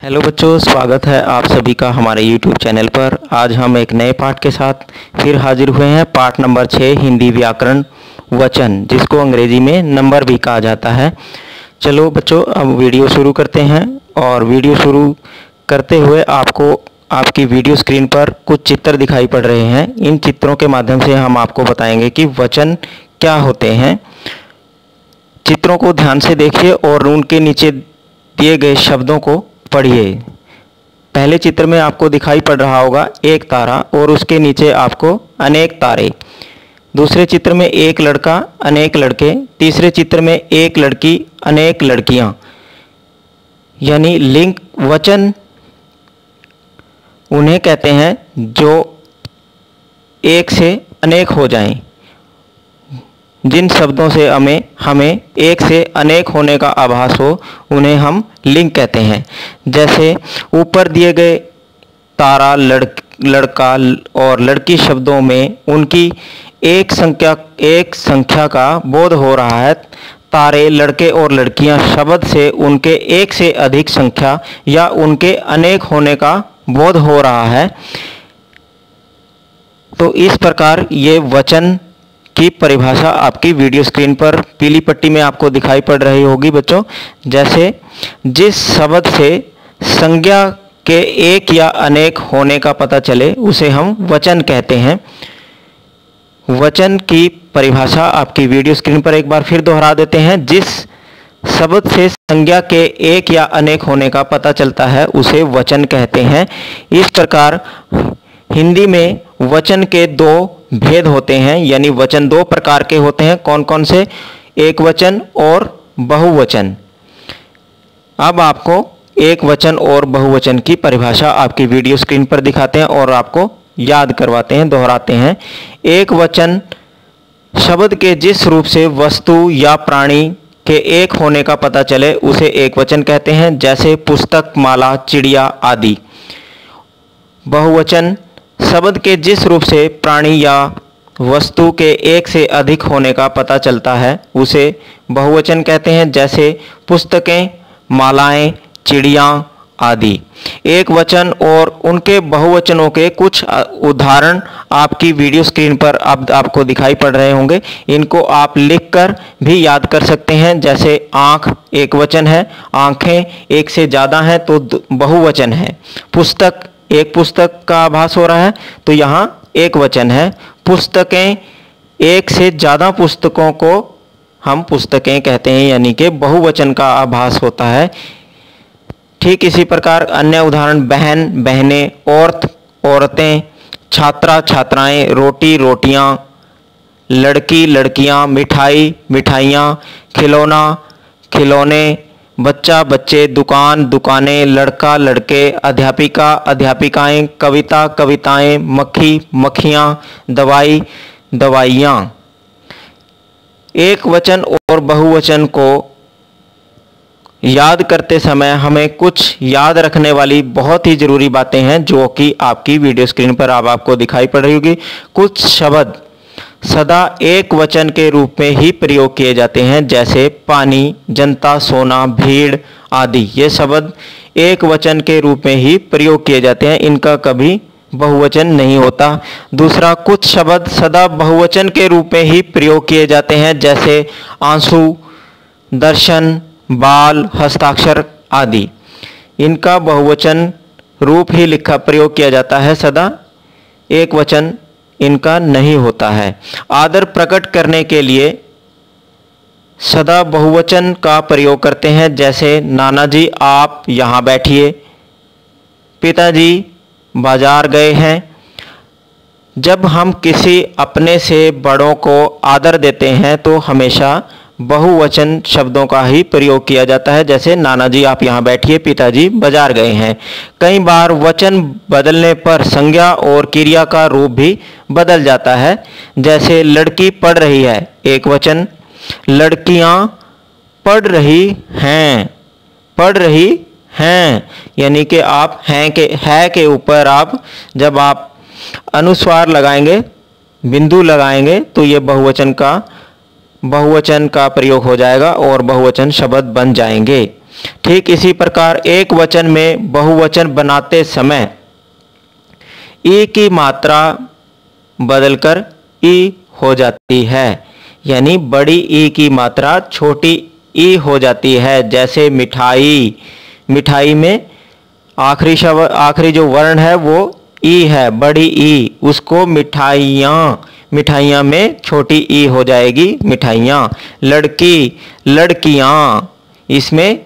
Hello बच्चों, स्वागत है आप सभी का हमारे YouTube चैनल पर। आज हम एक नए पाठ के साथ फिर हाजिर हुए हैं। पाठ नंबर 6 हिंदी व्याकरण वचन, जिसको अंग्रेजी में नंबर भी कहा जाता है। चलो बच्चों, अब वीडियो शुरू करते हैं। और वीडियो शुरू करते हुए आपको आपकी वीडियो स्क्रीन पर कुछ चित्र दिखाई पड़ रहे हैं। इन चित्रों के माध्यम से हम आपको बताएंगे कि वचन क्या होते हैं। चित्रों को ध्यान से देखिए और उनके नीचे दिए गए शब्दों को पढ़िए। पहले चित्र में आपको दिखाई पड़ रहा होगा एक तारा और उसके नीचे आपको अनेक तारे। दूसरे चित्र में एक लड़का अनेक लड़के। तीसरे चित्र में एक लड़की अनेक लड़कियां। यानी लिंग वचन उन्हें कहते हैं जो एक से अनेक हो जाएं। जिन शब्दों से हमें एक से अनेक होने का आभास हो उन्हें हम लिंग कहते हैं। जैसे ऊपर दिए गए तारा, लड़का और लड़की शब्दों में उनकी एक संख्या का बोध हो रहा है। तारे, लड़के और लड़कियां शब्द से उनके एक से अधिक संख्या या उनके अनेक होने का बोध हो रहा है। तो इस प्रकार ये वचन की परिभाषा आपकी वीडियो स्क्रीन पर पीली पट्टी में आपको दिखाई पड़ रही होगी बच्चों। जैसे जिस शब्द से संज्ञा के एक या अनेक होने का पता चले उसे हम वचन कहते हैं। वचन की परिभाषा आपकी वीडियो स्क्रीन पर एक बार फिर दोहरा देते हैं। जिस शब्द से संज्ञा के एक या अनेक होने का पता चलता है उसे वचन कहते हैं। इस प्रकार हिंदी में वचन के दो भेद होते हैं, यानी वचन दो प्रकार के होते हैं। कौन कौन से? एक वचन और बहुवचन। अब आपको एक वचन और बहुवचन की परिभाषा आपकी वीडियो स्क्रीन पर दिखाते हैं और आपको याद करवाते हैं, दोहराते हैं। एक वचन शब्द के जिस रूप से वस्तु या प्राणी के एक होने का पता चले उसे एक वचन कहते हैं। जैसे पुस्तक, माला, चिड़िया आदि। बहुवचन शब्द के जिस रूप से प्राणी या वस्तु के एक से अधिक होने का पता चलता है उसे बहुवचन कहते हैं। जैसे पुस्तकें, मालाएं, चिड़िया आदि। एक वचन और उनके बहुवचनों के कुछ उदाहरण आपकी वीडियो स्क्रीन पर अब आपको दिखाई पड़ रहे होंगे। इनको आप लिखकर भी याद कर सकते हैं। जैसे आँख एक वचन है, आँखें एक से ज़्यादा हैं तो बहुवचन है। पुस्तक, एक पुस्तक का आभास हो रहा है तो यहाँ एक वचन है। पुस्तकें, एक से ज़्यादा पुस्तकों को हम पुस्तकें कहते हैं, यानी कि बहुवचन का आभास होता है। ठीक इसी प्रकार अन्य उदाहरण बहन, बहनें, औरत, औरतें, छात्रा, छात्राएं, रोटी, रोटियां, लड़की, लड़कियां, मिठाई, मिठाइयां, खिलौना, खिलौने, बच्चा, बच्चे, दुकान, दुकानें, लड़का, लड़के, अध्यापिका, अध्यापिकाएं, कविता, कविताएं, मक्खी, मक्खियां, दवाई, दवाइयां। एक वचन और बहुवचन को याद करते समय हमें कुछ याद रखने वाली बहुत ही ज़रूरी बातें हैं जो कि आपकी वीडियो स्क्रीन पर अब आपको दिखाई पड़ रही होगी। कुछ शब्द सदा एक वचन के रूप में ही प्रयोग किए जाते हैं। जैसे पानी, जनता, सोना, भीड़ आदि। ये शब्द एक वचन के रूप में ही प्रयोग किए जाते हैं, इनका कभी बहुवचन नहीं होता। दूसरा, कुछ शब्द सदा बहुवचन के रूप में ही प्रयोग किए जाते हैं। जैसे आंसू, दर्शन, बाल, हस्ताक्षर आदि। इनका बहुवचन रूप ही प्रयोग किया जाता है, सदा एक वचन इनका नहीं होता है। आदर प्रकट करने के लिए सदा बहुवचन का प्रयोग करते हैं। जैसे नाना जी आप यहाँ बैठिए, पिताजी बाजार गए हैं। जब हम किसी अपने से बड़ों को आदर देते हैं तो हमेशा बहुवचन शब्दों का ही प्रयोग किया जाता है। जैसे नाना जी आप यहाँ बैठिए, पिताजी बाजार गए हैं। कई बार वचन बदलने पर संज्ञा और क्रिया का रूप भी बदल जाता है। जैसे लड़की पढ़ रही है, एक वचन। लड़कियाँ पढ़ रही हैं, पढ़ रही हैं। यानी कि आप है के ऊपर आप जब आप अनुस्वार लगाएंगे, बिंदु लगाएंगे तो ये बहुवचन का प्रयोग हो जाएगा और बहुवचन शब्द बन जाएंगे। ठीक इसी प्रकार एक वचन में बहुवचन बनाते समय ई की मात्रा बदलकर ई हो जाती है, यानी बड़ी ई की मात्रा छोटी ई हो जाती है। जैसे मिठाई, मिठाई में आखिरी जो वर्ण है वो ई है, बड़ी ई, उसको मिठाइयाँ, मिठाइयाँ में छोटी ई हो जाएगी मिठाइयाँ। लड़की, लड़कियाँ, इसमें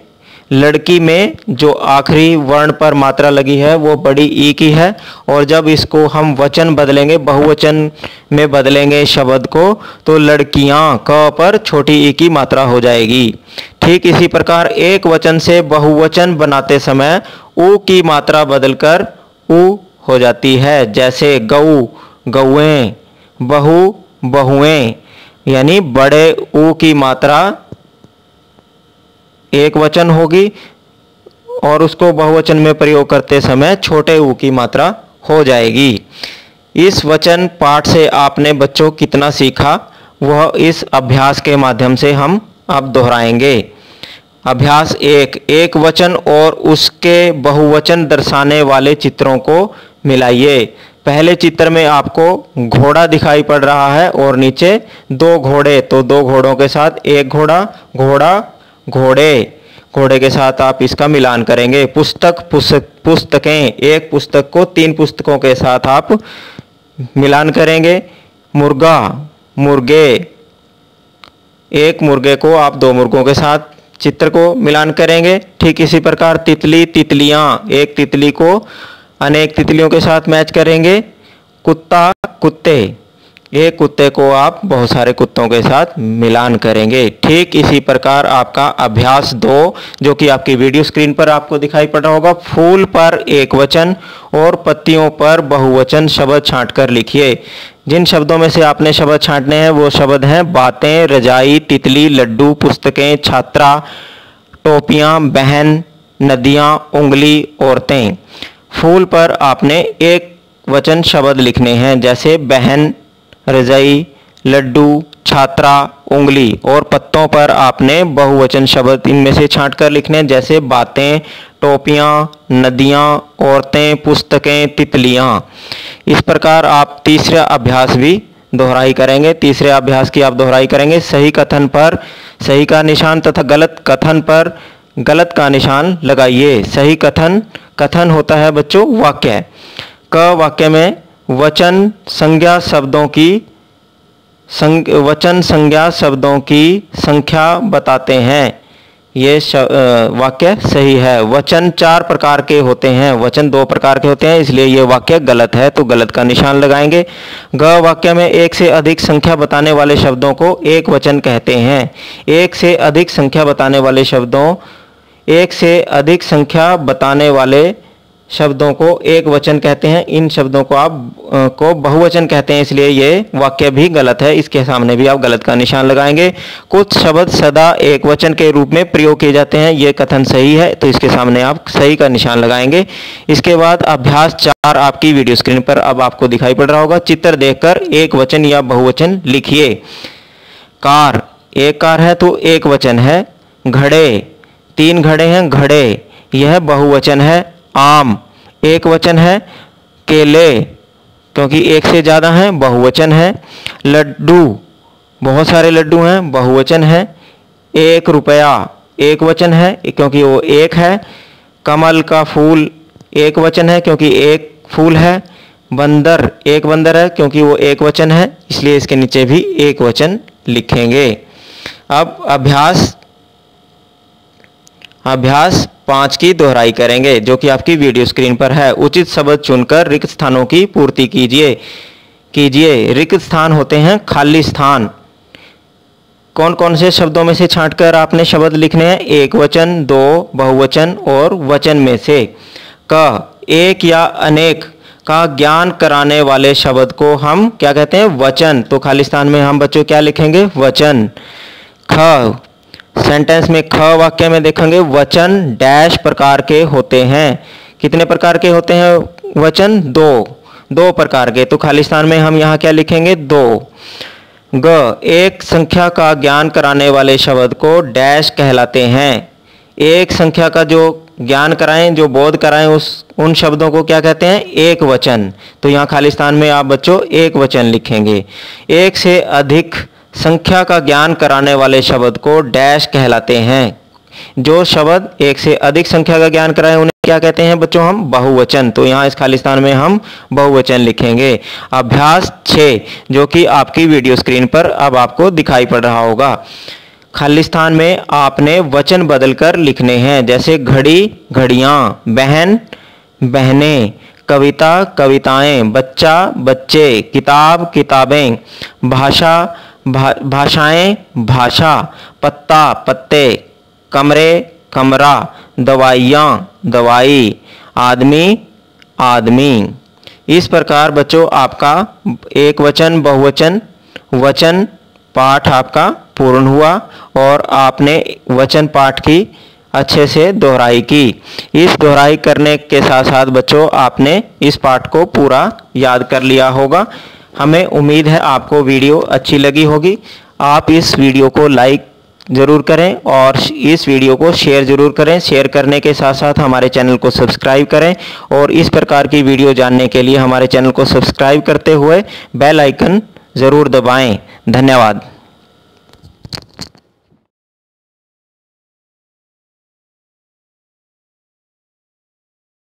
लड़की में जो आखिरी वर्ण पर मात्रा लगी है वो बड़ी ई की है, और जब इसको हम वचन बदलेंगे, बहुवचन में बदलेंगे शब्द को, तो लड़कियां क पर छोटी ई की मात्रा हो जाएगी। ठीक इसी प्रकार एक वचन से बहुवचन बनाते समय ऊ की मात्रा बदलकर ऊ हो जाती है। जैसे गऊ, गौएं, बहू, बहुएं, यानी बड़े ऊ की मात्रा एक वचन होगी और उसको बहुवचन में प्रयोग करते समय छोटे ऊ की मात्रा हो जाएगी। इस वचन पाठ से आपने बच्चों कितना सीखा वह इस अभ्यास के माध्यम से हम अब दोहराएंगे। अभ्यास एक वचन और उसके बहुवचन दर्शाने वाले चित्रों को मिलाइए। पहले चित्र में आपको घोड़ा दिखाई पड़ रहा है और नीचे दो घोड़े, तो दो घोड़ों के साथ एक घोड़ा, घोड़ा, घोड़े, घोड़े के साथ आप इसका मिलान करेंगे। पुस्तकें, एक पुस्तक को तीन पुस्तकों के साथ आप मिलान करेंगे। मुर्गा, मुर्गे, एक मुर्गे को आप दो मुर्गों के साथ चित्र को मिलान करेंगे। ठीक इसी प्रकार तितली, तितलियां, एक तितली को अनेक तितलियों के साथ मैच करेंगे। कुत्ता, कुत्ते, एक कुत्ते को आप बहुत सारे कुत्तों के साथ मिलान करेंगे। ठीक इसी प्रकार आपका अभ्यास 2, जो कि आपकी वीडियो स्क्रीन पर आपको दिखाई पड़ रहा होगा, फूल पर एक वचन और पत्तियों पर बहुवचन शब्द छांटकर लिखिए। जिन शब्दों में से आपने शब्द छांटने हैं वो शब्द हैं बातें, रजाई, तितली, लड्डू, पुस्तकें, छात्रा, टोपियां, बहन, नदियां, उंगली, औरतें। फूल पर आपने एक वचन शब्द लिखने हैं, जैसे बहन, रजाई, लड्डू, छात्रा, उंगली, और पत्तों पर आपने बहुवचन शब्द इनमें से छांटकर लिखने हैं, जैसे बातें, टोपियां, नदियां, औरतें, पुस्तकें, तितलियां। इस प्रकार आप तीसरा अभ्यास भी दोहराई करेंगे। तीसरे अभ्यास की आप दोहराई करेंगे। सही कथन पर सही का निशान तथा गलत कथन पर गलत का निशान लगाइए। सही कथन, कथन होता है बच्चों वाक्य। क वाक्य में वचन संज्ञा शब्दों की संख्या बताते हैं, ये वाक्य सही है। वचन 4 प्रकार के होते हैं, वचन 2 प्रकार के होते हैं, इसलिए ये वाक्य गलत है, तो गलत का निशान लगाएंगे। ग वाक्य में एक से अधिक संख्या बताने वाले शब्दों को एक वचन कहते हैं। एक से अधिक संख्या बताने वाले शब्दों को एक वचन कहते हैं। इन शब्दों को आप को बहुवचन कहते हैं, इसलिए ये वाक्य भी गलत है, इसके सामने भी आप गलत का निशान लगाएंगे। कुछ शब्द सदा एक वचन के रूप में प्रयोग किए जाते हैं, ये कथन सही है, तो इसके सामने आप सही का निशान लगाएंगे। इसके बाद अभ्यास 4 आपकी वीडियो स्क्रीन पर अब आपको दिखाई पड़ रहा होगा। चित्र देखकर एक वचन या बहुवचन लिखिए। कार, एक कार है तो एक वचन है। घड़े, 3 घड़े हैं, घड़े, यह बहुवचन है। आम, एक वचन है। केले, क्योंकि एक से ज़्यादा हैं, बहुवचन है। लड्डू, बहुत सारे लड्डू हैं, बहुवचन है। 1 रुपया, एक वचन है क्योंकि वो एक है। कमल का फूल, एक वचन है क्योंकि एक फूल है। बंदर, एक बंदर है क्योंकि वो एक वचन है, इसलिए इसके नीचे भी एक वचन लिखेंगे। अब अभ्यास 5 की दोहराई करेंगे, जो कि आपकी वीडियो स्क्रीन पर है। उचित शब्द चुनकर रिक्त स्थानों की पूर्ति कीजिए। रिक्त स्थान होते हैं खाली स्थान। कौन कौन से शब्दों में से छांटकर आपने शब्द लिखने हैं? एक वचन, 2 बहुवचन और वचन में से। क, एक या अनेक का ज्ञान कराने वाले शब्द को हम क्या कहते हैं? वचन। तो खाली स्थान में हम बच्चों क्या लिखेंगे? वचन। ख, सेंटेंस में ख वाक्य में देखेंगे वचन डैश प्रकार के होते हैं। कितने प्रकार के होते हैं वचन? 2 प्रकार के। तो खाली स्थान में हम यहाँ क्या लिखेंगे? 2। ग, एक संख्या का ज्ञान कराने वाले शब्द को डैश कहलाते हैं। एक संख्या का जो ज्ञान कराएं, जो बोध कराएं, उन शब्दों को क्या कहते हैं? एक वचन। तो यहाँ खाली स्थान में आप बच्चों एक वचन लिखेंगे। एक से अधिक संख्या का ज्ञान कराने वाले शब्द को डैश कहलाते हैं। जो शब्द एक से अधिक संख्या का ज्ञान कराएं उन्हें क्या कहते हैं बच्चों? हम बहुवचन। तो यहाँ इस खाली स्थान में हम बहुवचन लिखेंगे। अभ्यास 6 जो कि आपकी वीडियो स्क्रीन पर अब आपको दिखाई पड़ रहा होगा। खाली स्थान में आपने वचन बदलकर लिखने हैं, जैसे घड़ी घड़ियाँ, बहन बहनें, कविता कविताएं, बच्चा बच्चे, किताब किताबें, भाषा भाषाएं भाषा, पत्ता पत्ते, कमरे कमरा, दवाइयाँ दवाई, आदमी आदमी। इस प्रकार बच्चों आपका एक वचन बहुवचन वचन पाठ आपका पूर्ण हुआ और आपने वचन पाठ की अच्छे से दोहराई की। इस दोहराई करने के साथ साथ बच्चों आपने इस पाठ को पूरा याद कर लिया होगा। हमें उम्मीद है आपको वीडियो अच्छी लगी होगी। आप इस वीडियो को लाइक ज़रूर करें और इस वीडियो को शेयर ज़रूर करें। शेयर करने के साथ साथ हमारे चैनल को सब्सक्राइब करें और इस प्रकार की वीडियो जानने के लिए हमारे चैनल को सब्सक्राइब करते हुए बेल आइकन ज़रूर दबाएं। धन्यवाद।